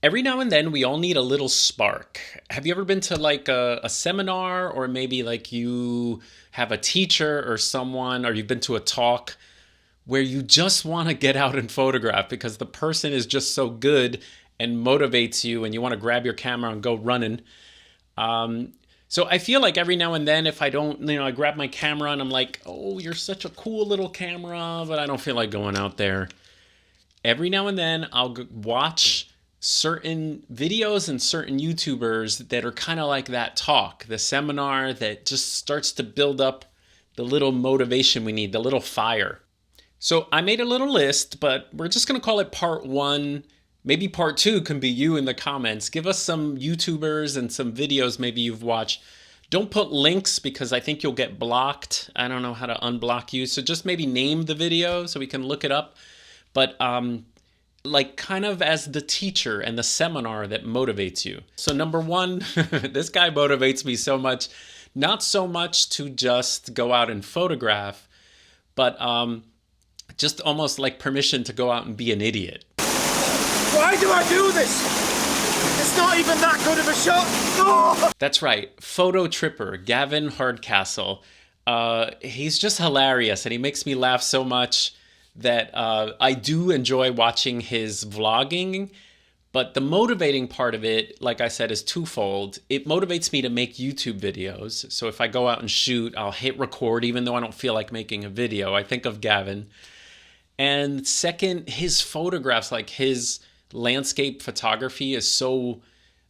Every now and then, we all need a little spark. Have you ever been to like a seminar, or maybe like you have a teacher or someone, or you've been to a talk where you just want to get out and photograph because the person is just so good and motivates you and you want to grab your camera and go running? Um, so I feel like every now and then, if I don't, I grab my camera and I'm like, oh, you're such a cool little camera, but I don't feel like going out there. Every now and then I'll watch certain videos and certain YouTubers that are kind of like that talk, the seminar that just starts to build up the little motivation we need, the little fire. So I made a little list, but we're just going to call it part one. Maybe part two can be you in the comments. Give us some YouTubers and some videos maybe you've watched. Don't put links because I think you'll get blocked. I don't know how to unblock you. So just maybe name the video so we can look it up. But like kind of as the teacher and the seminar that motivates you. So number one, this guy motivates me so much. Not so much to just go out and photograph, but just almost like permission to go out and be an idiot. Why do I do this? It's not even that good of a shot. Oh! That's right, photo tripper Gavin Hardcastle. He's just hilarious, and he makes me laugh so much that I do enjoy watching his vlogging. But the motivating part of it, like I said, is twofold. It motivates me to make YouTube videos. So if I go out and shoot, I'll hit record even though I don't feel like making a video. I think of Gavin. And second, his photographs, like his landscape photography, is so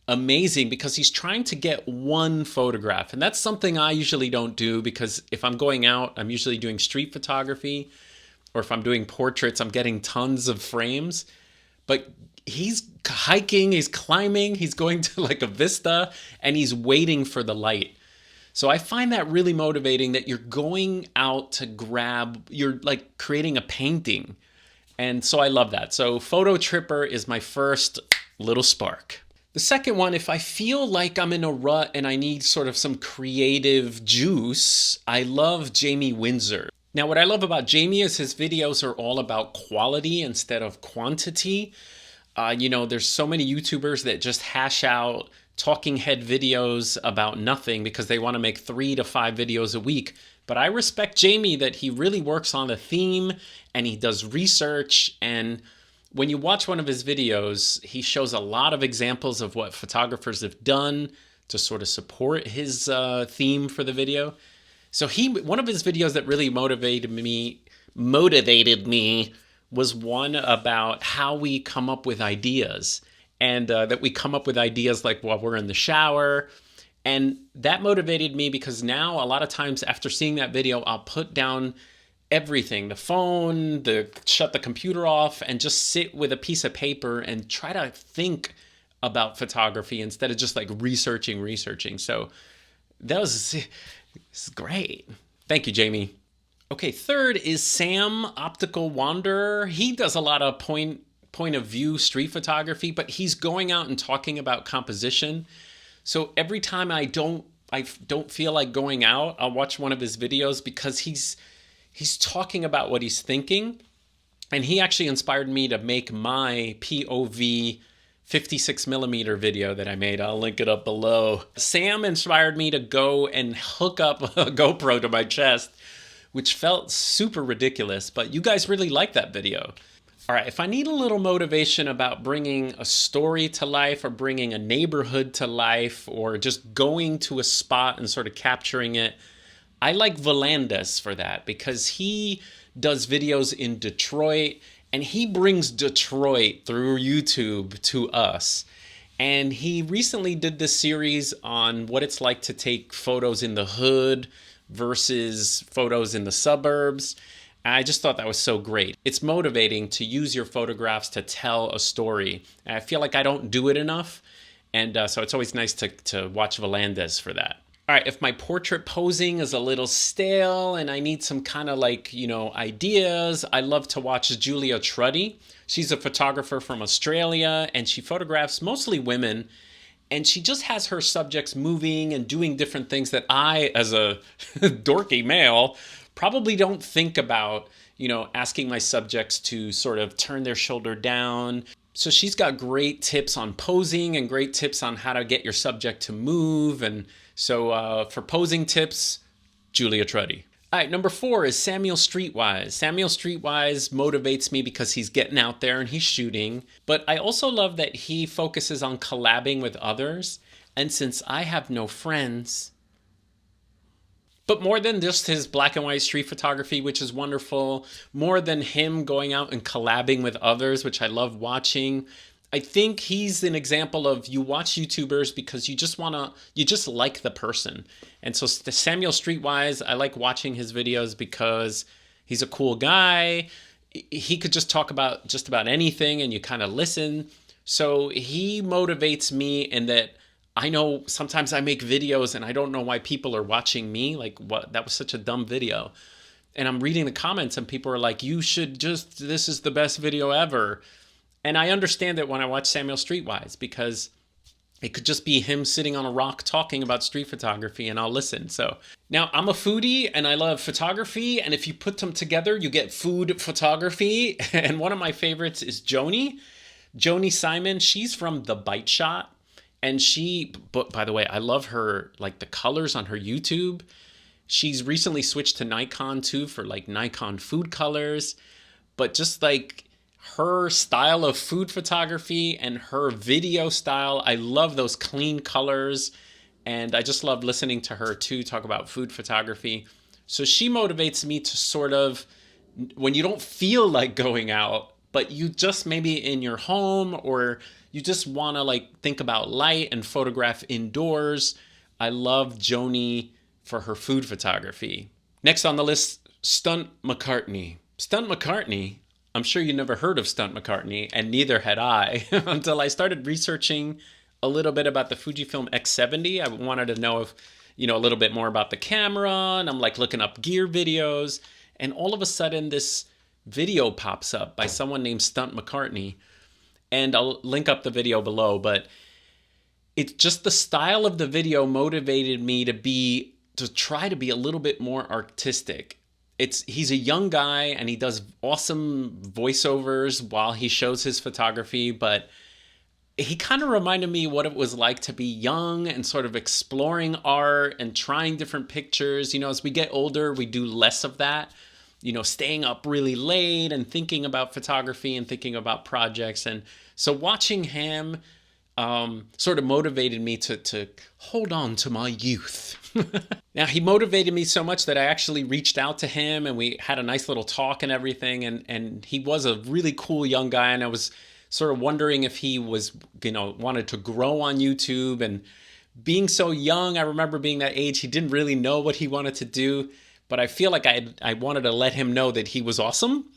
amazing because he's trying to get one photograph. And that's something I usually don't do, because if I'm going out, I'm usually doing street photography, or if I'm doing portraits, I'm getting tons of frames. But he's hiking, he's climbing, he's going to like a vista, and he's waiting for the light. So I find that really motivating, that you're going out to grab, you're like creating a painting. And so I love that. So Photo Tripper is my first little spark. The second one, if I feel like I'm in a rut and I need sort of some creative juice, I love Jamie Windsor. Now, what I love about Jamie is his videos are all about quality instead of quantity. There's so many YouTubers that just hash out talking head videos about nothing because they want to make 3 to 5 videos a week. But I respect Jamie that he really works on a theme and he does research. And when you watch one of his videos, he shows a lot of examples of what photographers have done to sort of support his theme for the video. So one of his videos that really motivated me was one about how we come up with ideas, and that we come up with ideas like while we're in the shower. And that motivated me because now a lot of times after seeing that video, I'll put down everything, the phone, shut the computer off, and just sit with a piece of paper and try to think about photography instead of just like researching. So this is great. Thank you, Jamie. Okay, third is Sam, Optical Wanderer. He does a lot of point of view street photography, but he's going out and talking about composition. So every time I don't feel like going out, I'll watch one of his videos because he's talking about what he's thinking. And he actually inspired me to make my POV 56 millimeter video that I made. I'll link it up below. Sam inspired me to go and hook up a GoPro to my chest, which felt super ridiculous, but you guys really liked that video. All right, if I need a little motivation about bringing a story to life, or bringing a neighborhood to life, or just going to a spot and sort of capturing it, I like Volandes for that, because he does videos in Detroit and he brings Detroit through YouTube to us. And he recently did this series on what it's like to take photos in the hood versus photos in the suburbs. I just thought that was so great. It's motivating to use your photographs to tell a story. And I feel like I don't do it enough. And so it's always nice to watch Volandes for that. All right, if my portrait posing is a little stale and I need some kind of ideas, I love to watch Julia Trudy. She's a photographer from Australia and she photographs mostly women. And she just has her subjects moving and doing different things that I, as a dorky male, probably don't think about, asking my subjects to sort of turn their shoulder down. So she's got great tips on posing and great tips on how to get your subject to move. And so for posing tips, Julia Trudy. All right, number 4 is Samuel Streetwise. Samuel Streetwise motivates me because he's getting out there and he's shooting. But I also love that he focuses on collabing with others. And since I have no friends, but more than just his black and white street photography, which is wonderful, more than him going out and collabing with others, which I love watching, I think he's an example of you watch YouTubers because you just like the person. And so Samuel Streetwise, I like watching his videos because he's a cool guy. He could just talk about just about anything and you kind of listen. So he motivates me in that I know sometimes I make videos and I don't know why people are watching me. Like, what? That was such a dumb video. And I'm reading the comments and people are like, this is the best video ever. And I understand it when I watch Samuel Streetwise because it could just be him sitting on a rock talking about street photography and I'll listen. So now I'm a foodie and I love photography. And if you put them together, you get food photography. And one of my favorites is Joni Simon. She's from The Bite Shot. And but by the way, I love her, like the colors on her YouTube. She's recently switched to Nikon too for like Nikon food colors. But just like her style of food photography and her video style, I love those clean colors. And I just love listening to her too talk about food photography. So she motivates me to sort of, when you don't feel like going out, but you just maybe in your home or you just want to like think about light and photograph indoors. I love Joni for her food photography. Next on the list, Stunt McCartney. Stunt McCartney, I'm sure you never heard of Stunt McCartney, and neither had I until I started researching a little bit about the Fujifilm X70. I wanted to know if, a little bit more about the camera, and I'm like looking up gear videos, and all of a sudden this video pops up by someone named Stunt McCartney. And I'll link up the video below, but it's just the style of the video motivated me to try to be a little bit more artistic. He's a young guy and he does awesome voiceovers while he shows his photography, but he kind of reminded me what it was like to be young and sort of exploring art and trying different pictures. As we get older, we do less of that. Staying up really late and thinking about photography and thinking about projects. And so watching him sort of motivated me to hold on to my youth. Now, he motivated me so much that I actually reached out to him and we had a nice little talk and everything. And he was a really cool young guy. And I was sort of wondering if he was, wanted to grow on YouTube. And being so young, I remember being that age, he didn't really know what he wanted to do. But I feel like I wanted to let him know that he was awesome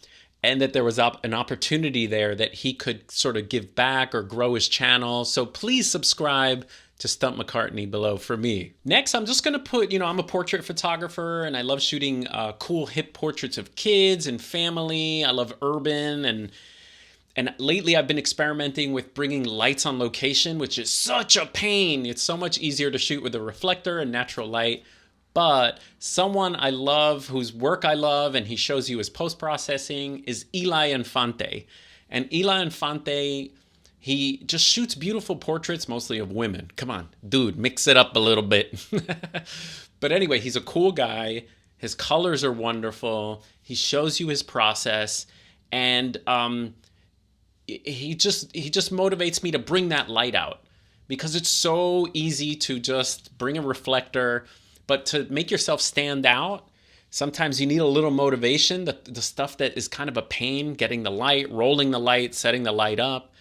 and that there was an opportunity there that he could sort of give back or grow his channel. So please subscribe to Stunt McCartney below for me. Next, I'm just going to put, I'm a portrait photographer and I love shooting cool hip portraits of kids and family. I love urban and lately I've been experimenting with bringing lights on location, which is such a pain. It's so much easier to shoot with a reflector and natural light. But someone I love, whose work I love, and he shows you his post-processing, is Eli Enfante. And Eli Enfante, he just shoots beautiful portraits, mostly of women. Come on, dude, mix it up a little bit. But anyway, he's a cool guy. His colors are wonderful. He shows you his process. And he just motivates me to bring that light out. Because it's so easy to just bring a reflector. But to make yourself stand out, sometimes you need a little motivation, the stuff that is kind of a pain, getting the light, rolling the light, setting the light up.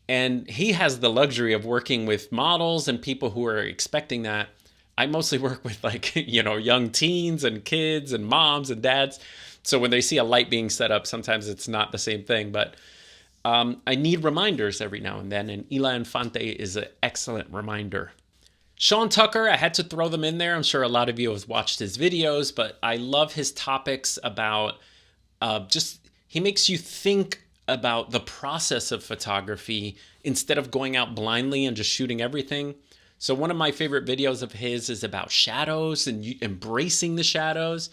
And he has the luxury of working with models and people who are expecting that. I mostly work with young teens and kids and moms and dads. So when they see a light being set up, sometimes it's not the same thing. But I need reminders every now and then. And Eli Enfante is an excellent reminder. Sean Tucker, I had to throw them in there. I'm sure a lot of you have watched his videos, but I love his topics about he makes you think about the process of photography instead of going out blindly and just shooting everything. So one of my favorite videos of his is about shadows and embracing the shadows.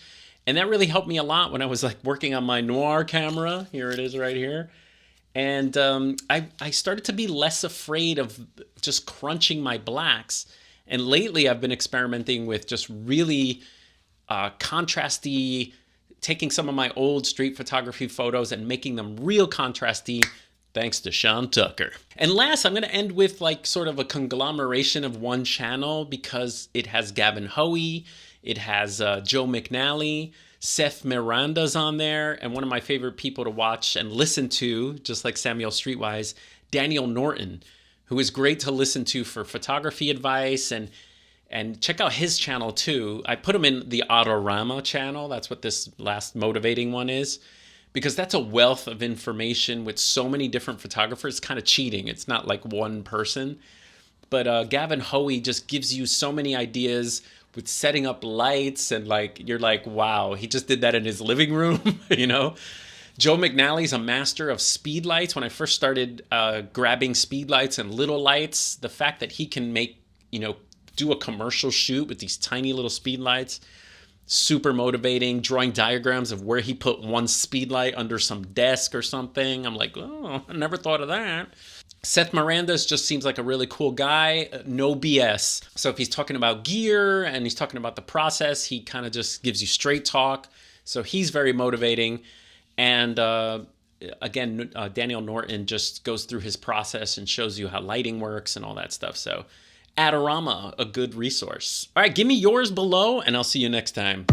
And that really helped me a lot when I was working on my noir camera. Here it is right here. And I started to be less afraid of just crunching my blacks. And lately I've been experimenting with just really contrasty, taking some of my old street photography photos and making them real contrasty, thanks to Sean Tucker. And last, I'm going to end with like sort of a conglomeration of one channel because it has Gavin Hoey, it has Joe McNally, Seth Miranda's on there, and one of my favorite people to watch and listen to, just like Samuel Streetwise, Daniel Norton, who is great to listen to for photography advice, and check out his channel too. I put him in the Autorama channel. That's what this last motivating one is, because that's a wealth of information with so many different photographers. It's kind of cheating. It's not like one person. But Gavin Hoey just gives you so many ideas with setting up lights, and like you're like, wow, he just did that in his living room, you know? Joe McNally's a master of speed lights. When I first started grabbing speed lights and little lights, the fact that he can make, do a commercial shoot with these tiny little speed lights, super motivating. Drawing diagrams of where he put one speed light under some desk or something. I'm like, oh, I never thought of that. Seth Miranda's just seems like a really cool guy. No BS. So if he's talking about gear and he's talking about the process, he kind of just gives you straight talk. So he's very motivating. And again, Daniel Norton just goes through his process and shows you how lighting works and all that stuff. So Adorama, a good resource. All right, give me yours below, and I'll see you next time.